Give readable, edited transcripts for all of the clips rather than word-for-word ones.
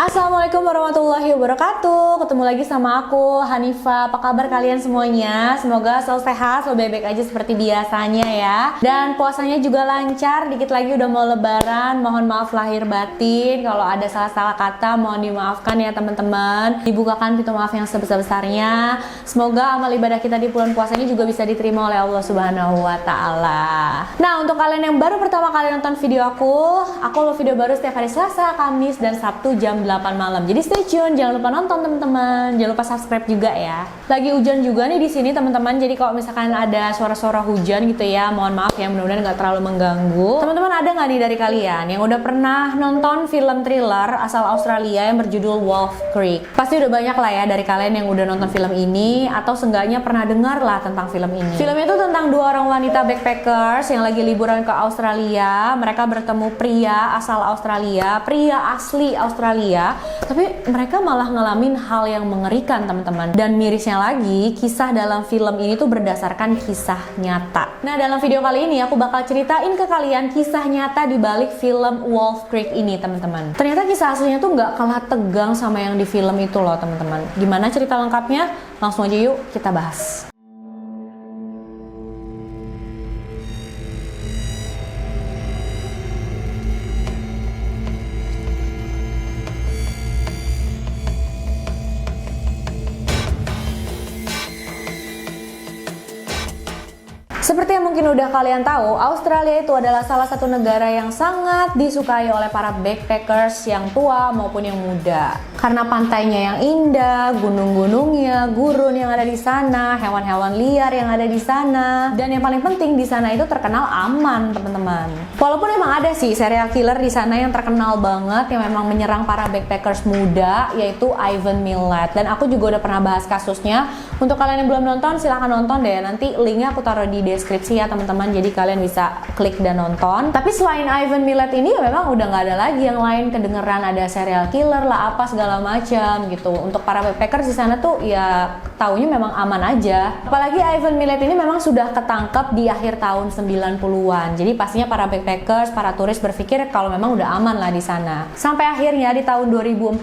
Assalamualaikum warahmatullahi wabarakatuh. Ketemu lagi sama aku, Hanifa. Apa kabar kalian semuanya? Semoga selalu sehat, selalu baik-baik aja seperti biasanya ya. Dan puasanya juga lancar. Dikit lagi udah mau lebaran. Mohon maaf lahir batin. Kalau ada salah-salah kata mohon dimaafkan ya teman-teman. Dibukakan pintu maaf yang sebesar-besarnya. Semoga amal ibadah kita di bulan puasa ini juga bisa diterima oleh Allah Subhanahu wa taala. Nah, untuk kalian yang baru pertama kali nonton video aku upload video baru setiap hari Selasa, Kamis, dan Sabtu jam 8 malam. Jadi stay tune, jangan lupa nonton teman-teman. Jangan lupa subscribe juga ya. Lagi hujan juga nih di sini teman-teman. Jadi kalau misalkan ada suara-suara hujan gitu ya, mohon maaf ya, mudah-mudahan nggak terlalu mengganggu. Teman-teman, ada nggak nih dari kalian yang udah pernah nonton film thriller asal Australia yang berjudul Wolf Creek? Pasti udah banyak lah ya dari kalian yang udah nonton film ini atau seenggaknya pernah dengar lah tentang film ini. Film itu tentang dua orang wanita backpackers yang lagi liburan ke Australia. Mereka bertemu pria asal Australia, pria asli Australia. Tapi mereka malah ngalamin hal yang mengerikan teman-teman. Dan mirisnya lagi, kisah dalam film ini tuh berdasarkan kisah nyata. Nah, dalam video kali ini aku bakal ceritain ke kalian kisah nyata di balik film Wolf Creek ini teman-teman. Ternyata kisah aslinya tuh nggak kalah tegang sama yang di film itu loh teman-teman. Gimana cerita lengkapnya? Langsung aja yuk kita bahas. Seperti yang mungkin udah kalian tahu, Australia itu adalah salah satu negara yang sangat disukai oleh para backpackers yang tua maupun yang muda. Karena pantainya yang indah, gunung-gunungnya, gurun yang ada di sana, hewan-hewan liar yang ada di sana, dan yang paling penting di sana itu terkenal aman, teman-teman. Walaupun emang ada sih serial killer di sana yang terkenal banget yang memang menyerang para backpackers muda, yaitu Ivan Milat. Dan aku juga udah pernah bahas kasusnya. Untuk kalian yang belum nonton, silahkan nonton deh. Nanti linknya aku taruh di deskripsi ya teman-teman, jadi kalian bisa klik dan nonton. Tapi selain Ivan Milat ini ya memang udah nggak ada lagi yang lain kedengeran, ada serial killer lah apa segala macam gitu. Untuk para backpackers di sana tuh ya taunya memang aman aja. Apalagi Ivan Milat ini memang sudah ketangkep di akhir tahun 90-an. Jadi pastinya para backpackers, para turis berpikir kalau memang udah aman lah di sana. Sampai akhirnya di tahun 2014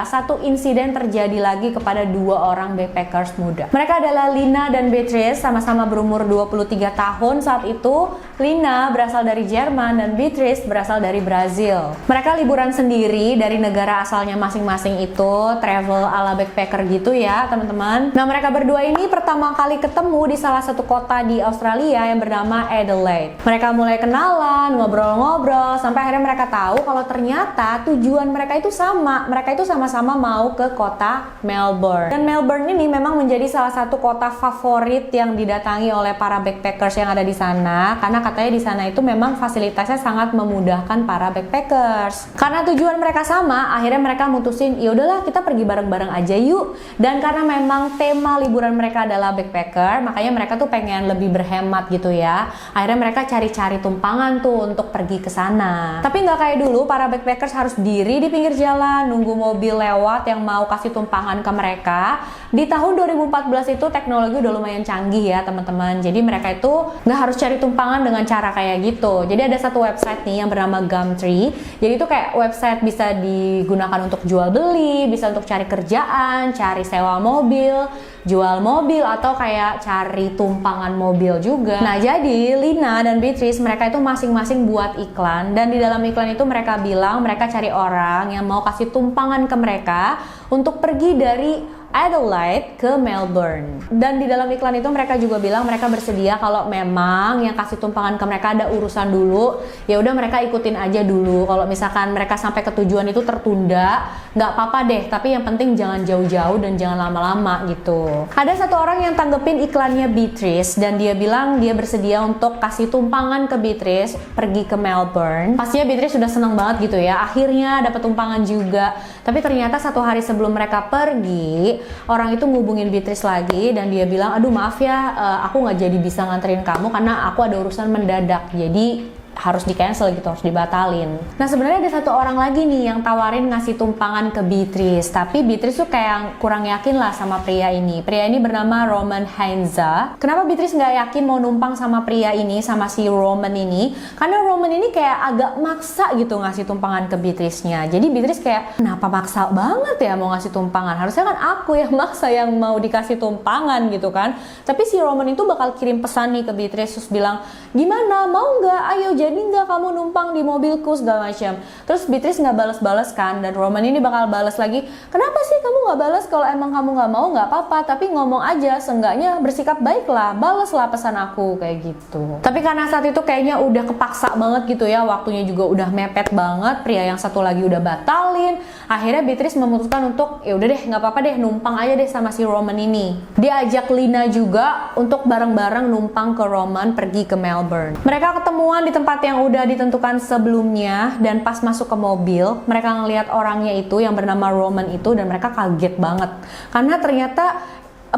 satu insiden terjadi lagi kepada dua orang backpackers muda. Mereka adalah Lina dan Beatrice, sama-sama berumur 23 tahun saat itu. Lina berasal dari Jerman dan Beatrice berasal dari Brazil. Mereka liburan sendiri dari negara asalnya masing-masing itu, travel ala backpacker gitu ya teman-teman. Nah, mereka berdua ini pertama kali ketemu di salah satu kota di Australia yang bernama Adelaide. Mereka mulai kenalan, ngobrol-ngobrol, sampai akhirnya mereka tahu kalau ternyata tujuan mereka itu sama. Mereka itu sama-sama mau ke kota Melbourne. Dan Melbourne ini memang menjadi salah satu kota favorit yang didatangi oleh para backpackers yang ada di sana, karena katanya di sana itu memang fasilitasnya sangat memudahkan para backpackers. Karena tujuan mereka sama, akhirnya mereka mutusin ya udahlah kita pergi bareng-bareng aja yuk. Dan karena memang tema liburan mereka adalah backpacker, makanya mereka tuh pengen lebih berhemat gitu ya. Akhirnya mereka cari-cari tumpangan tuh untuk pergi ke sana. Tapi nggak kayak dulu, para backpackers harus diri di pinggir jalan nunggu mobil lewat yang mau kasih tumpangan ke mereka. Di tahun 2014 itu teknologi udah lumayan canggih ya teman-teman. Jadi mereka itu nggak harus cari tumpangan dengan cara kayak gitu. Jadi ada satu website nih yang bernama Gumtree. Jadi itu kayak website bisa digunakan untuk jual beli, bisa untuk cari kerjaan, cari sewa mobil, jual mobil, atau kayak cari tumpangan mobil juga. Nah, jadi Lina dan Beatrice mereka itu masing-masing buat iklan, dan di dalam iklan itu mereka bilang mereka cari orang yang mau kasih tumpangan ke mereka untuk pergi dari Adelaide ke Melbourne. Dan di dalam iklan itu mereka juga bilang mereka bersedia kalau memang yang kasih tumpangan ke mereka ada urusan dulu, ya udah mereka ikutin aja dulu. Kalau misalkan mereka sampai ke tujuan itu tertunda, nggak apa-apa deh, tapi yang penting jangan jauh-jauh dan jangan lama-lama gitu. Ada satu orang yang tanggepin iklannya Beatrice, dan dia bilang dia bersedia untuk kasih tumpangan ke Beatrice pergi ke Melbourne. Pastinya Beatrice sudah senang banget gitu ya, akhirnya dapat tumpangan juga. Tapi ternyata satu hari sebelum mereka pergi, orang itu ngubungin Beatrice lagi dan dia bilang, aduh maaf ya, aku nggak jadi bisa nganterin kamu karena aku ada urusan mendadak. Jadi harus di cancel gitu, harus dibatalin. Nah sebenarnya ada satu orang lagi nih yang tawarin ngasih tumpangan ke Beatrice, tapi Beatrice tuh kayak kurang yakin lah sama pria ini. Pria ini bernama Roman Heinze. Kenapa Beatrice nggak yakin mau numpang sama pria ini, sama si Roman ini? Karena Roman ini kayak agak maksa gitu ngasih tumpangan ke Beatrice-nya. Jadi Beatrice kayak, kenapa maksa banget ya mau ngasih tumpangan? Harusnya kan aku yang maksa yang mau dikasih tumpangan gitu kan. Tapi si Roman itu bakal kirim pesan nih ke Beatrice, terus bilang, gimana, mau nggak? Ayo jadi nggak kamu numpang di mobilku segala macam. Terus Beatrice nggak balas-balas kan, dan Roman ini bakal balas lagi, kenapa sih kamu nggak balas? Kalau emang kamu nggak mau nggak apa-apa, tapi ngomong aja, seenggaknya bersikap baik lah, balaslah pesan aku kayak gitu. Tapi karena saat itu kayaknya udah kepaksa banget gitu ya, waktunya juga udah mepet banget, pria yang satu lagi udah batalin, akhirnya Beatrice memutuskan untuk ya udah deh nggak apa-apa deh, numpang aja deh sama si Roman ini. Dia ajak Lina juga untuk bareng-bareng numpang ke Roman pergi ke Melbourne. Mereka ketemuan di tempat yang udah ditentukan sebelumnya, dan pas masuk ke mobil mereka ngelihat orangnya itu yang bernama Roman itu, dan mereka kaget banget karena ternyata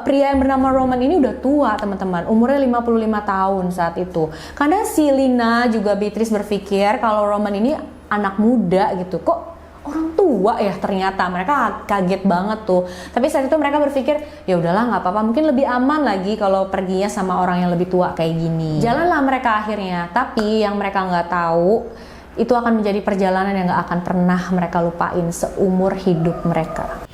pria yang bernama Roman ini udah tua teman-teman, umurnya 55 tahun saat itu. Karena si Lina juga Beatrice berpikir kalau Roman ini anak muda gitu, kok orang tua ya, ternyata mereka kaget banget tuh. Tapi saat itu mereka berpikir ya udahlah nggak apa-apa, mungkin lebih aman lagi kalau perginya sama orang yang lebih tua kayak gini. Jalanlah mereka akhirnya, tapi yang mereka nggak tahu itu akan menjadi perjalanan yang nggak akan pernah mereka lupain seumur hidup mereka.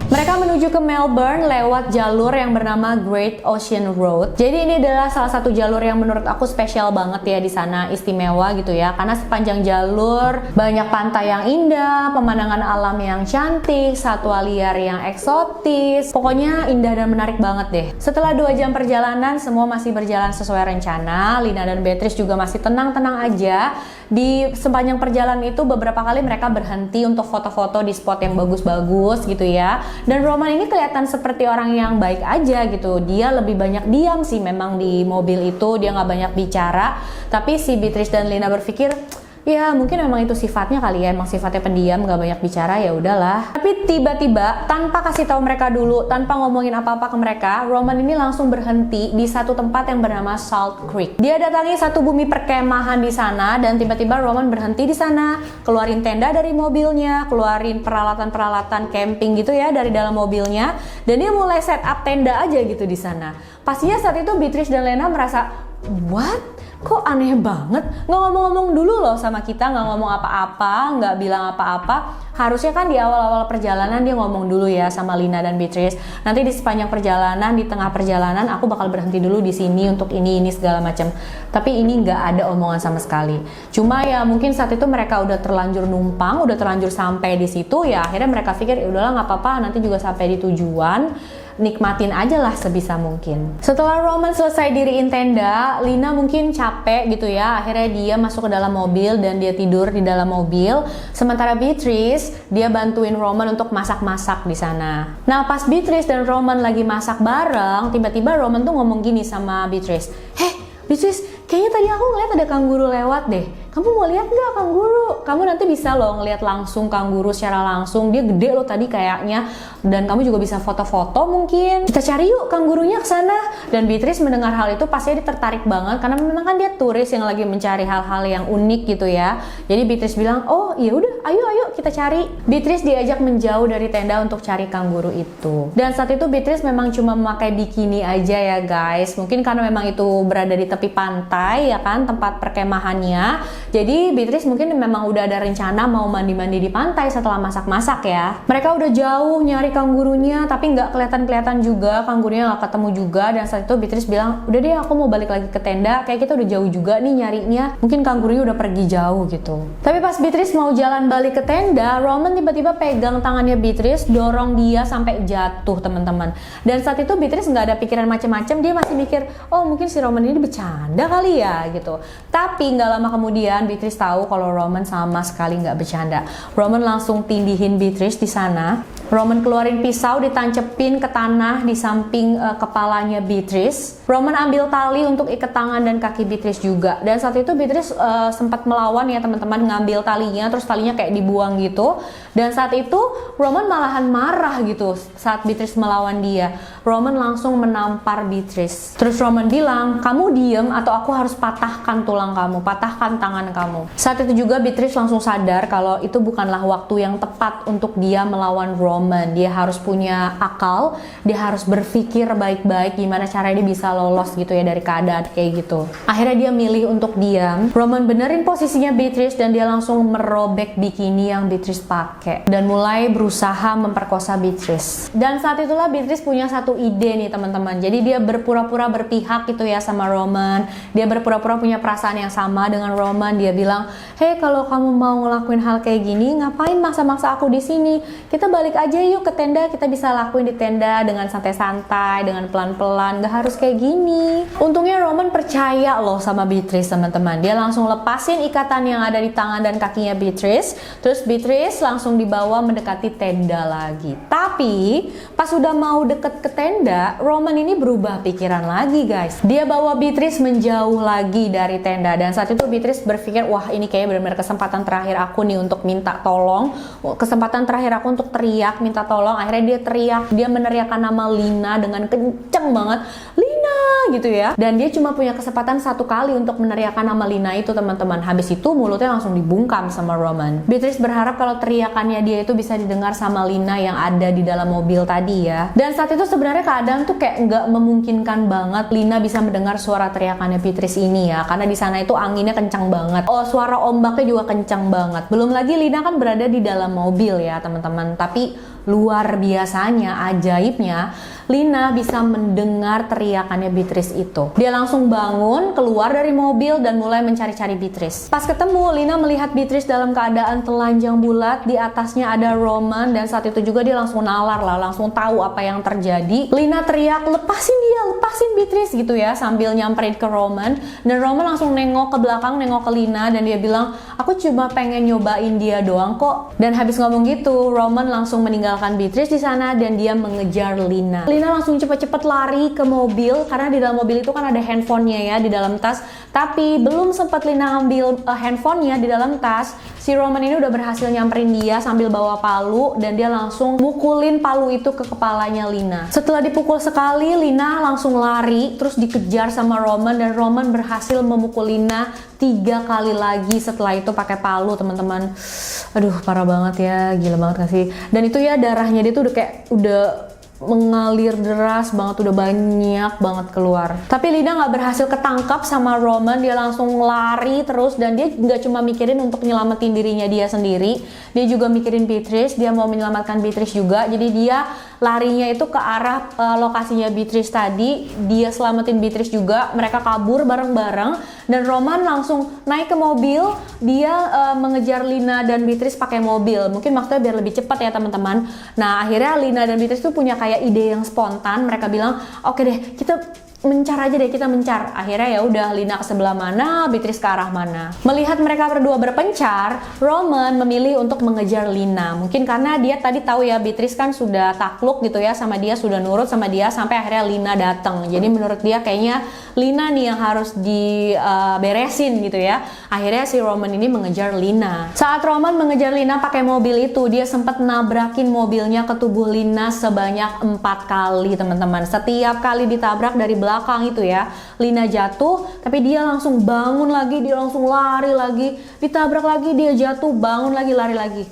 Mereka menuju ke Melbourne lewat jalur yang bernama Great Ocean Road. Jadi ini adalah salah satu jalur yang menurut aku spesial banget ya di sana, istimewa gitu ya. Karena sepanjang jalur banyak pantai yang indah, pemandangan alam yang cantik, satwa liar yang eksotis. Pokoknya indah dan menarik banget deh. Setelah 2 jam perjalanan, semua masih berjalan sesuai rencana. Lina dan Beatrice juga masih tenang-tenang aja. Di sepanjang perjalanan itu beberapa kali mereka berhenti untuk foto-foto di spot yang bagus-bagus gitu ya. Dan Roman ini kelihatan seperti orang yang baik aja gitu. Dia lebih banyak diam sih memang di mobil itu, dia nggak banyak bicara. Tapi si Beatrice dan Lina berpikir, ya mungkin memang itu sifatnya kali ya, emang sifatnya pendiam, gak banyak bicara, ya udahlah. Tapi tiba-tiba tanpa kasih tahu mereka dulu, tanpa ngomongin apa-apa ke mereka, Roman ini langsung berhenti di satu tempat yang bernama Salt Creek. Dia datangi satu bumi perkemahan di sana, dan tiba-tiba Roman berhenti di sana, keluarin tenda dari mobilnya, keluarin peralatan-peralatan camping gitu ya dari dalam mobilnya, dan dia mulai set up tenda aja gitu di sana. Pastinya saat itu Beatrice dan Lena merasa, what? Kok aneh banget, nggak ngomong-ngomong dulu loh sama kita, nggak ngomong apa-apa, nggak bilang apa-apa. Harusnya kan di awal-awal perjalanan dia ngomong dulu ya sama Lina dan Beatrice. Nanti di sepanjang perjalanan, di tengah perjalanan aku bakal berhenti dulu di sini untuk ini segala macam. Tapi ini nggak ada omongan sama sekali. Cuma ya mungkin saat itu mereka udah terlanjur numpang, udah terlanjur sampai di situ, ya akhirnya mereka pikir ya udahlah nggak apa-apa, nanti juga sampai di tujuan. Nikmatin aja lah sebisa mungkin. Setelah Roman selesai diriin tenda, Lina mungkin capek gitu ya, akhirnya dia masuk ke dalam mobil dan dia tidur di dalam mobil. Sementara Beatrice, dia bantuin Roman untuk masak-masak di sana. Nah pas Beatrice dan Roman lagi masak bareng, tiba-tiba Roman tuh ngomong gini sama Beatrice, Beatrice, kayaknya tadi aku ngeliat ada kanguru lewat deh. Kamu mau lihat nggak kanguru? Kamu nanti bisa loh ngeliat langsung kanguru secara langsung. Dia gede loh tadi kayaknya. Dan kamu juga bisa foto-foto mungkin. Kita cari yuk kanggurunya ke sana. Dan Beatrice mendengar hal itu pasti dia tertarik banget karena memang kan dia turis yang lagi mencari hal-hal yang unik gitu ya. Jadi Beatrice bilang, oh iya udah, ayo kita cari. Beatrice diajak menjauh dari tenda untuk cari kanguru itu. Dan saat itu Beatrice memang cuma memakai bikini aja ya guys. Mungkin karena memang itu berada di tepi pantai ya kan, tempat perkemahannya. Jadi Beatrice mungkin memang udah ada rencana mau mandi-mandi di pantai setelah masak-masak ya. Mereka udah jauh nyari kanggurunya, tapi nggak kelihatan juga, kanggurunya nggak ketemu juga. Dan saat itu Beatrice bilang, udah deh aku mau balik lagi ke tenda, kayak kita udah jauh juga nih nyarinya, mungkin kanggurunya udah pergi jauh gitu. Tapi pas Beatrice mau jalan balik ke tenda, Roman tiba-tiba pegang tangannya Beatrice, dorong dia sampai jatuh teman-teman. Dan saat itu Beatrice nggak ada pikiran macam-macam, dia masih mikir, oh mungkin si Roman ini bercanda kali ya gitu. Tapi nggak lama kemudian Beatrice tahu kalau Roman sama sekali nggak bercanda. Roman langsung tindihin Beatrice di sana. Roman keluarin pisau, ditancepin ke tanah di samping kepalanya Beatrice. Roman ambil tali untuk ikat tangan dan kaki Beatrice juga. Dan saat itu Beatrice sempat melawan ya teman-teman, ngambil talinya, terus talinya kayak dibuang tegang gitu. Dan saat itu Roman malahan marah gitu saat Beatrice melawan dia. Roman langsung menampar Beatrice. Terus Roman bilang, kamu diem atau aku harus patahkan tulang kamu, patahkan tangan kamu. Saat itu juga Beatrice langsung sadar kalau itu bukanlah waktu yang tepat untuk dia melawan Roman. Dia harus punya akal, dia harus berpikir baik-baik gimana caranya dia bisa lolos gitu ya dari keadaan kayak gitu. Akhirnya dia milih untuk diam. Roman benerin posisinya Beatrice dan dia langsung merobek bikini yang Beatrice pakai dan mulai berusaha memperkosa Beatrice. Dan saat itulah Beatrice punya satu ide nih teman-teman. Jadi dia berpura-pura berpihak gitu ya sama Roman. Dia berpura-pura punya perasaan yang sama dengan Roman. Dia bilang, "Hey, kalau kamu mau ngelakuin hal kayak gini, ngapain maksa-maksa aku di sini? Kita balik aja yuk ke tenda. Kita bisa lakuin di tenda dengan santai-santai, dengan pelan-pelan. Gak harus kayak gini." Untungnya Roman percaya loh sama Beatrice teman-teman. Dia langsung lepasin ikatan yang ada di tangan dan kakinya Beatrice. Terus Beatrice langsung dibawa mendekati tenda lagi. Tapi pas udah mau deket ke tenda, Roman ini berubah pikiran lagi guys. Dia bawa Beatrice menjauh lagi dari tenda. Dan saat itu Beatrice berpikir, wah ini kayaknya benar-benar kesempatan terakhir aku nih untuk minta tolong. Kesempatan terakhir aku untuk teriak, minta tolong. Akhirnya dia teriak, dia meneriakkan nama Lina dengan kenceng banget. Lina gitu ya. Dan dia cuma punya kesempatan satu kali untuk meneriakkan nama Lina itu teman-teman. Habis itu mulutnya langsung dibungkam sama Roman. Beatrice berharap kalau teriakannya dia itu bisa didengar sama Lina yang ada di dalam mobil tadi ya. Dan saat itu sebenarnya keadaan tuh kayak nggak memungkinkan banget Lina bisa mendengar suara teriakannya Beatrice ini ya, karena di sana itu anginnya kencang banget. Oh, suara ombaknya juga kencang banget. Belum lagi Lina kan berada di dalam mobil ya teman-teman. Tapi luar biasanya, ajaibnya, Lina bisa mendengar teriakannya Beatrice itu. Dia langsung bangun, keluar dari mobil dan mulai mencari-cari Beatrice. Pas ketemu, Lina melihat Beatrice dalam keadaan telanjang bulat, di atasnya ada Roman, dan saat itu juga dia langsung nalar lah, langsung tahu apa yang terjadi. Lina teriak, lepasin dia, lepasin Beatrice gitu ya, sambil nyamperin ke Roman. Dan Roman langsung nengok ke belakang, nengok ke Lina, dan dia bilang, aku cuma pengen nyobain dia doang kok. Dan habis ngomong gitu, Roman langsung meninggalkan Beatrice di sana dan dia mengejar Lina. Lina langsung cepet-cepet lari ke mobil karena di dalam mobil itu kan ada handphonenya ya di dalam tas. Tapi belum sempat Lina ambil handphonenya di dalam tas, si Roman ini udah berhasil nyamperin dia sambil bawa palu dan dia langsung mukulin palu itu ke kepalanya Lina. Setelah dipukul sekali, Lina langsung lari terus dikejar sama Roman dan Roman berhasil memukul Lina 3 kali lagi setelah itu pakai palu teman-teman. Aduh parah banget ya, gila banget gak sih? Dan itu ya darahnya dia tuh udah kayak udah mengalir deras banget, udah banyak banget keluar. Tapi Lina nggak berhasil ketangkap sama Roman, dia langsung lari terus dan dia nggak cuma mikirin untuk nyelamatin dirinya dia sendiri, dia juga mikirin Beatrice, dia mau menyelamatkan Beatrice juga. Jadi dia larinya itu ke arah lokasinya Beatrice tadi, dia selamatin Beatrice juga, mereka kabur bareng-bareng dan Roman langsung naik ke mobil, dia mengejar Lina dan Beatrice pakai mobil. Mungkin maksudnya biar lebih cepat ya teman-teman. Nah akhirnya Lina dan Beatrice tuh punya kayak ide yang spontan. Mereka bilang, oke deh kita mencar aja deh, kita mencar. Akhirnya ya udah, Lina ke sebelah mana, Beatrice ke arah mana. Melihat mereka berdua berpencar, Roman memilih untuk mengejar Lina. Mungkin karena dia tadi tahu ya Beatrice kan sudah takluk gitu ya sama dia, sudah nurut sama dia sampai akhirnya Lina datang. Jadi menurut dia kayaknya Lina nih yang harus diberesin gitu ya. Akhirnya si Roman ini mengejar Lina. Saat Roman mengejar Lina pakai mobil itu, dia sempat nabrakin mobilnya ke tubuh Lina sebanyak 4 kali teman-teman. Setiap kali ditabrak dari belakang itu ya, Lina jatuh tapi dia langsung bangun lagi, dia langsung lari lagi, ditabrak lagi, dia jatuh, bangun lagi, lari lagi.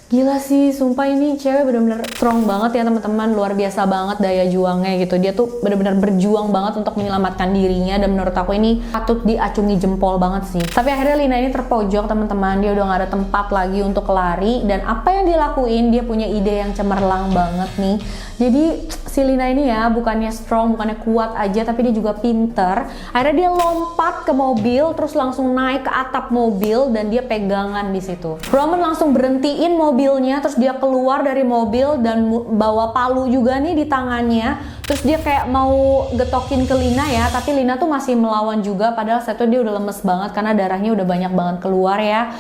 Gila sih, sumpah ini cewek bener-bener strong banget ya teman-teman, luar biasa banget daya juangnya gitu. Dia tuh bener-bener berjuang banget untuk menyelamatkan dirinya dan menurut aku ini patut diacungi jempol banget sih. Tapi akhirnya Lina ini terpojok teman-teman, dia udah gak ada tempat lagi untuk lari dan apa yang dilakuin, dia punya ide yang cemerlang banget nih. Jadi si Lina ini ya bukannya strong, bukannya kuat aja, tapi dia juga pinter. Akhirnya dia lompat ke mobil, terus langsung naik ke atap mobil dan dia pegangan di situ. Roman langsung berhentiin mobilnya, terus dia keluar dari mobil dan bawa palu juga nih di tangannya. Terus dia kayak mau getokin ke Lina ya, tapi Lina tuh masih melawan juga. Padahal saat itu dia udah lemes banget karena darahnya udah banyak banget keluar ya.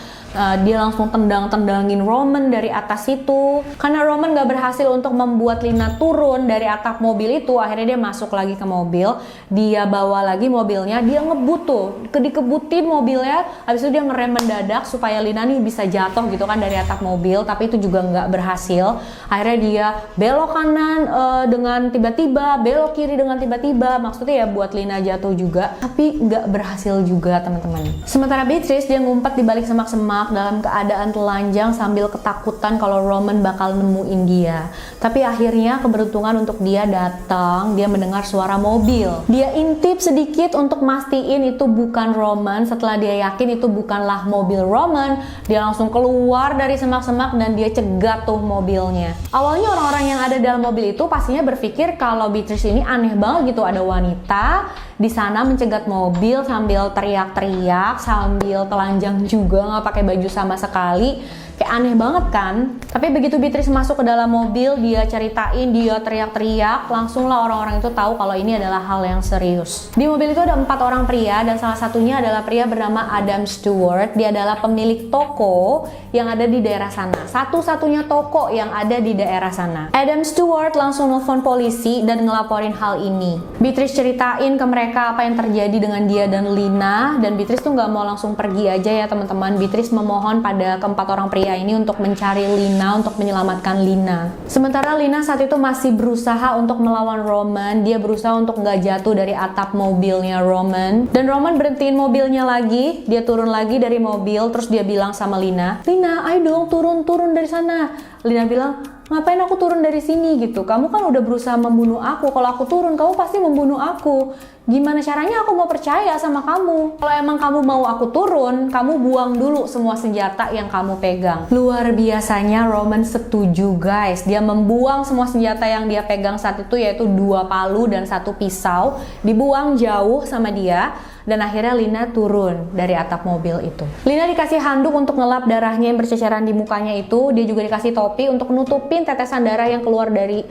Dia langsung tendang-tendangin Roman dari atas itu. Karena Roman gak berhasil untuk membuat Lina turun dari atap mobil itu, akhirnya dia masuk lagi ke mobil. Dia bawa lagi mobilnya, dia ngebut tuh, dikebutin mobilnya. Habis itu dia ngerem mendadak supaya Lina nih bisa jatuh gitu kan dari atap mobil, tapi itu juga nggak berhasil. Akhirnya dia belok kanan dengan tiba-tiba, belok kiri dengan tiba-tiba, maksudnya ya buat Lina jatuh juga, tapi nggak berhasil juga teman-teman. Sementara Beatrice dia ngumpet di balik semak-semak dalam keadaan telanjang sambil ketakutan kalau Roman bakal nemuin dia. Tapi akhirnya keberuntungan untuk dia datang, dia mendengar suara mobil. Dia intip sedikit untuk mastiin itu bukan Roman. Setelah dia yakin itu bukanlah mobil Roman, dia langsung keluar dari semak-semak dan dia cegat tuh mobilnya. Awalnya orang-orang yang ada dalam mobil itu pastinya berpikir kalau Beatrice ini aneh banget gitu, ada wanita di sana mencegat mobil sambil teriak-teriak, sambil telanjang juga, nggak pakai baju sama sekali. Kayak aneh banget kan? Tapi begitu Beatrice masuk ke dalam mobil, dia ceritain, dia teriak-teriak, langsunglah orang-orang itu tahu kalau ini adalah hal yang serius. Di mobil itu ada 4 orang pria dan salah satunya adalah pria bernama Adam Stewart. Dia adalah pemilik toko yang ada di daerah sana. Satu-satunya toko yang ada di daerah sana. Adam Stewart langsung nelfon polisi dan ngelaporin hal ini. Beatrice ceritain ke mereka apa yang terjadi dengan dia dan Lina, dan Beatrice tuh nggak mau langsung pergi aja ya teman-teman. Beatrice memohon pada keempat orang pria ini untuk mencari Lina, untuk menyelamatkan Lina. Sementara Lina saat itu masih berusaha untuk melawan Roman. Dia berusaha untuk nggak jatuh dari atap mobilnya Roman. Dan Roman berhentiin mobilnya lagi. Dia turun lagi dari mobil, terus dia bilang sama Lina, "Lina, ayo dong turun dari sana." Lina bilang, "Ngapain aku turun dari sini gitu? Kamu kan udah berusaha membunuh aku. Kalau aku turun, kamu pasti membunuh aku. Gimana caranya aku mau percaya sama kamu? Kalau emang kamu mau aku turun, kamu buang dulu semua senjata yang kamu pegang." Luar biasanya Roman setuju guys. Dia membuang semua senjata yang dia pegang saat itu, yaitu 2 palu dan 1 pisau. Dibuang jauh sama dia. Dan akhirnya Lina turun dari atap mobil itu. Lina dikasih handuk untuk ngelap darahnya yang berceceran di mukanya itu. Dia juga dikasih topi untuk nutupin tetesan darah yang keluar dari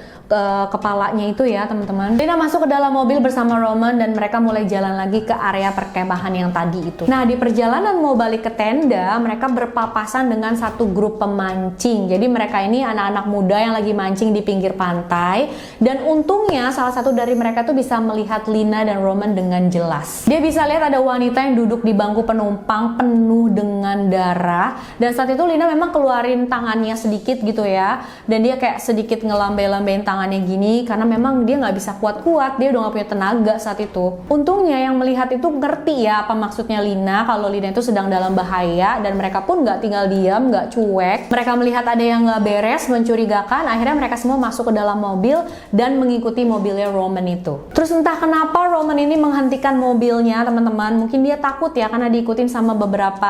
kepalanya itu ya teman-teman. Lina masuk ke dalam mobil bersama Roman dan mereka mulai jalan lagi ke area perkemahan yang tadi itu. Nah, di perjalanan mau balik ke tenda, mereka berpapasan dengan satu grup pemancing. Jadi mereka ini anak-anak muda yang lagi mancing di pinggir pantai. Dan untungnya salah satu dari mereka tuh bisa melihat Lina dan Roman dengan jelas. Dia bisa lihat ada wanita yang duduk di bangku penumpang penuh dengan darah, dan saat itu Lina memang keluarin tangannya sedikit gitu ya, dan dia kayak sedikit ngelambai-lambain tangannya gini karena memang dia nggak bisa kuat-kuat, dia udah nggak punya tenaga saat itu. Untungnya yang melihat itu ngerti ya apa maksudnya Lina, kalau Lina itu sedang dalam bahaya, dan mereka pun nggak tinggal diam, nggak cuek. Mereka melihat ada yang nggak beres, mencurigakan, akhirnya mereka semua masuk ke dalam mobil dan mengikuti mobilnya Roman itu. Terus entah kenapa Roman ini menghentikan mobilnya teman-teman, mungkin dia takut ya karena diikutin sama beberapa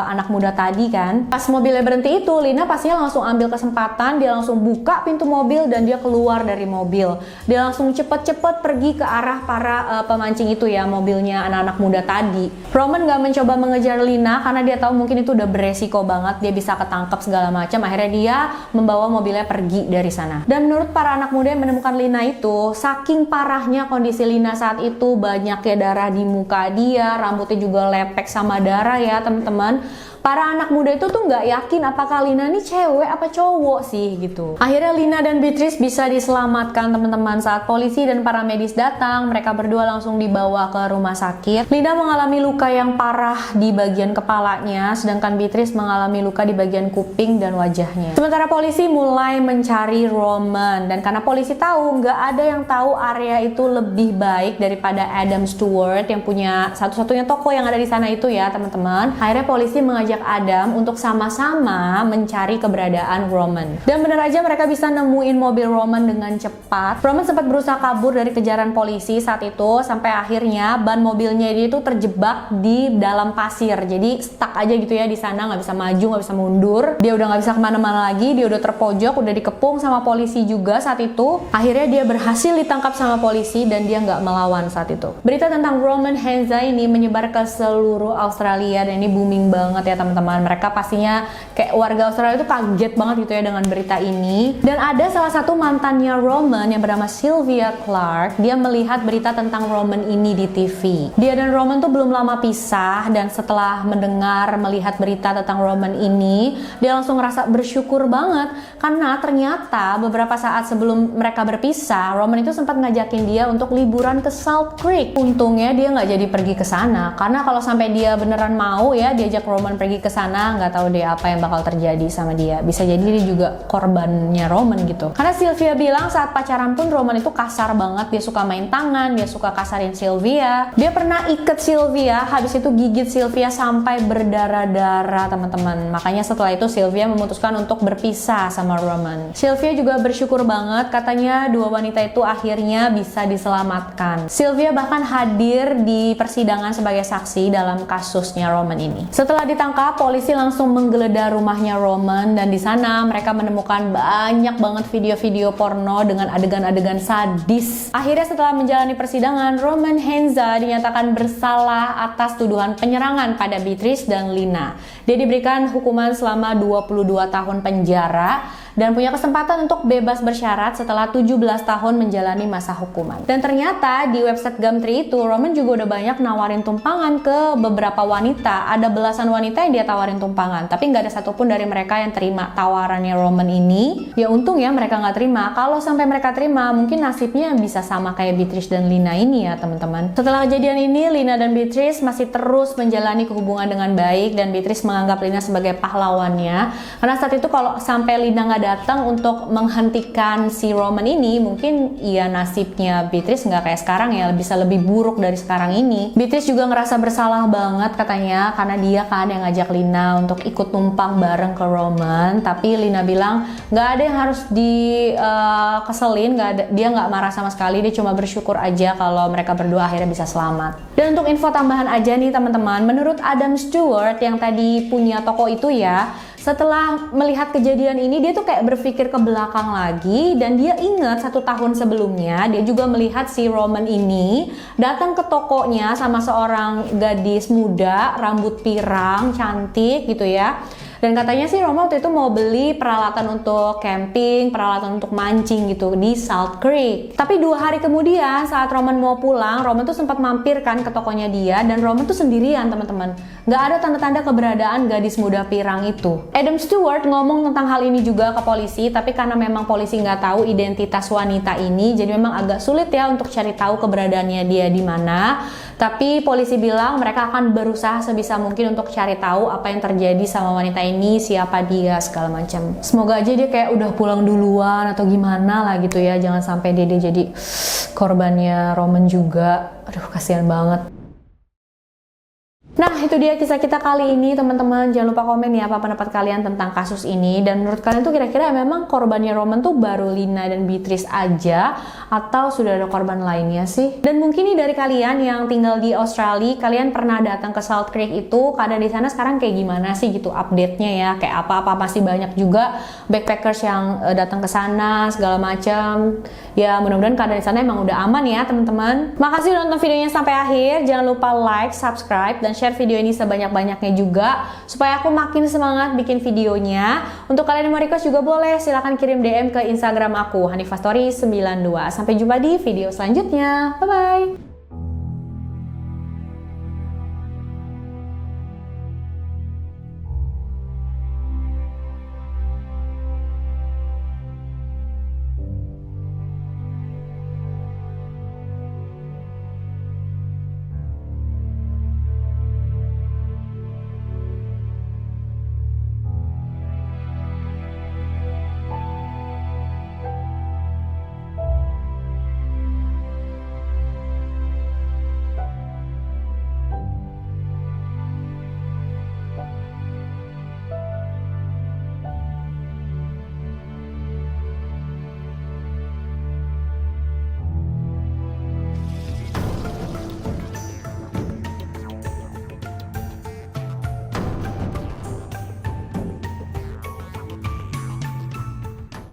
anak muda tadi kan. Pas mobilnya berhenti itu, Lina pastinya langsung ambil kesempatan, dia langsung buka pintu mobil dan dia keluar dari mobil. Dia langsung cepet-cepet pergi ke arah para pemancing itu ya, mobilnya anak-anak muda tadi. Roman gak mencoba mengejar Lina karena dia tahu mungkin itu udah beresiko banget, dia bisa ketangkep segala macam. Akhirnya dia membawa mobilnya pergi dari sana. Dan menurut para anak muda yang menemukan Lina itu, saking parahnya kondisi Lina saat itu, banyaknya darah di muka dia, rambutnya juga lepek sama darah ya teman-teman. Para anak muda itu tuh nggak yakin apakah Lina ini cewek apa cowok sih gitu. Akhirnya Lina dan Beatrice bisa diselamatkan teman-teman. Saat polisi dan para medis datang, mereka berdua langsung dibawa ke rumah sakit. Lina mengalami luka yang parah di bagian kepalanya, sedangkan Beatrice mengalami luka di bagian kuping dan wajahnya. Sementara polisi mulai mencari Roman, dan karena polisi tahu nggak ada yang tahu area itu lebih baik daripada Adam Stewart yang punya satu-satunya toko yang ada di sana itu ya teman-teman. Akhirnya polisi mengajak Adam untuk sama-sama mencari keberadaan Roman. Dan benar aja mereka bisa nemuin mobil Roman dengan cepat. Roman sempat berusaha kabur dari kejaran polisi saat itu, sampai akhirnya ban mobilnya dia itu terjebak di dalam pasir. Jadi stuck aja gitu ya di sana, nggak bisa maju, nggak bisa mundur. Dia udah nggak bisa kemana-mana lagi, dia udah terpojok, udah dikepung sama polisi juga saat itu. Akhirnya dia berhasil ditangkap sama polisi dan dia nggak melawan saat itu. Berita tentang Roman Henza ini menyebar ke seluruh Australia dan ini booming banget ya teman-teman. Mereka pastinya kayak warga Australia itu kaget banget gitu ya dengan berita ini. Dan ada salah satu mantannya Roman yang bernama Sylvia Clark. Dia melihat berita tentang Roman ini di TV. Dia dan Roman tuh belum lama pisah, dan setelah melihat berita tentang Roman ini, dia langsung ngerasa bersyukur banget karena ternyata beberapa saat sebelum mereka berpisah, Roman itu sempat ngajakin dia untuk liburan ke Salt Creek. Untungnya dia nggak jadi pergi ke sana, karena kalau sampai dia beneran mau ya diajak Roman pergi ke sana, nggak tahu deh apa yang bakal terjadi sama dia. Bisa jadi dia juga korbannya Roman gitu. Karena Sylvia bilang saat pacaran pun Roman itu kasar banget, dia suka main tangan, dia suka kasarin Sylvia. Dia pernah iket Sylvia, habis itu gigit Sylvia sampai berdarah-darah teman-teman. Makanya setelah itu Sylvia memutuskan untuk berpisah sama Roman. Sylvia juga bersyukur banget, katanya dua wanita itu akhirnya bisa diselamatkan. Sylvia bahkan hadir di persidangan sebagai saksi dalam kasusnya Roman ini. Setelah ditangkap, polisi langsung menggeledah rumahnya Roman, dan di sana mereka menemukan banyak banget video-video porno dengan adegan-adegan sadis. Akhirnya setelah menjalani persidangan, Roman Henza dinyatakan bersalah atas tuduhan penyerangan pada Beatrice dan Lina. Dia diberikan hukuman selama 22 tahun penjara dan punya kesempatan untuk bebas bersyarat setelah 17 tahun menjalani masa hukuman. Dan ternyata di website Gumtree itu Roman juga udah banyak nawarin tumpangan ke beberapa wanita. Ada belasan wanita yang dia tawarin tumpangan, tapi nggak ada satupun dari mereka yang terima tawarannya Roman ini. Ya untung ya mereka nggak terima. Kalau sampai mereka terima, mungkin nasibnya bisa sama kayak Beatrice dan Lina ini ya teman-teman. Setelah kejadian ini, Lina dan Beatrice masih terus menjalani hubungan dengan baik, dan Beatrice menganggap Lina sebagai pahlawannya. Karena saat itu kalau sampai Lina nggak datang untuk menghentikan si Roman ini, mungkin ya nasibnya Beatrice nggak kayak sekarang ya, bisa lebih buruk dari sekarang ini. Beatrice juga ngerasa bersalah banget katanya, karena dia kan yang ngajak Lina untuk ikut numpang bareng ke Roman. Tapi Lina bilang nggak ada yang harus dikeselin, dia nggak marah sama sekali, dia cuma bersyukur aja kalau mereka berdua akhirnya bisa selamat. Dan untuk info tambahan aja nih teman-teman, menurut Adam Stewart yang tadi punya toko itu ya, setelah melihat kejadian ini dia tuh kayak berpikir ke belakang lagi, dan dia ingat 1 tahun sebelumnya dia juga melihat si Roman ini datang ke tokonya sama seorang gadis muda rambut pirang cantik gitu ya. Dan katanya sih Roman waktu itu mau beli peralatan untuk camping, peralatan untuk mancing gitu di Salt Creek. Tapi 2 hari kemudian saat Roman mau pulang, Roman tuh sempat mampir kan ke tokonya dia, dan Roman tuh sendirian teman-teman. Nggak ada tanda-tanda keberadaan gadis muda pirang itu. Adam Stewart ngomong tentang hal ini juga ke polisi, tapi karena memang polisi nggak tahu identitas wanita ini, jadi memang agak sulit ya untuk cari tahu keberadaannya dia di mana. Tapi polisi bilang mereka akan berusaha sebisa mungkin untuk cari tahu apa yang terjadi sama wanita ini, siapa dia, segala macam. Semoga aja dia kayak udah pulang duluan atau gimana lah gitu ya, jangan sampai dia jadi korbannya Roman juga. Aduh, kasihan banget. Nah, itu dia kisah kita kali ini teman-teman. Jangan lupa komen ya apa pendapat kalian tentang kasus ini, dan menurut kalian tuh kira-kira memang korbannya Roman tuh baru Lina dan Beatrice aja atau sudah ada korban lainnya sih? Dan mungkin nih dari kalian yang tinggal di Australia, kalian pernah datang ke Salt Creek itu, keadaan di sana sekarang kayak gimana sih gitu update-nya ya? Kayak apa masih banyak juga backpackers yang datang ke sana segala macam. Ya mudah-mudahan keadaan di sana emang udah aman ya teman-teman. Makasih udah nonton videonya sampai akhir. Jangan lupa like, subscribe, dan share video ini sebanyak-banyaknya juga supaya aku makin semangat bikin videonya. Untuk kalian yang mau request juga boleh, silahkan kirim DM ke Instagram aku, Hanifah Story 92. Sampai jumpa di video selanjutnya. Bye bye.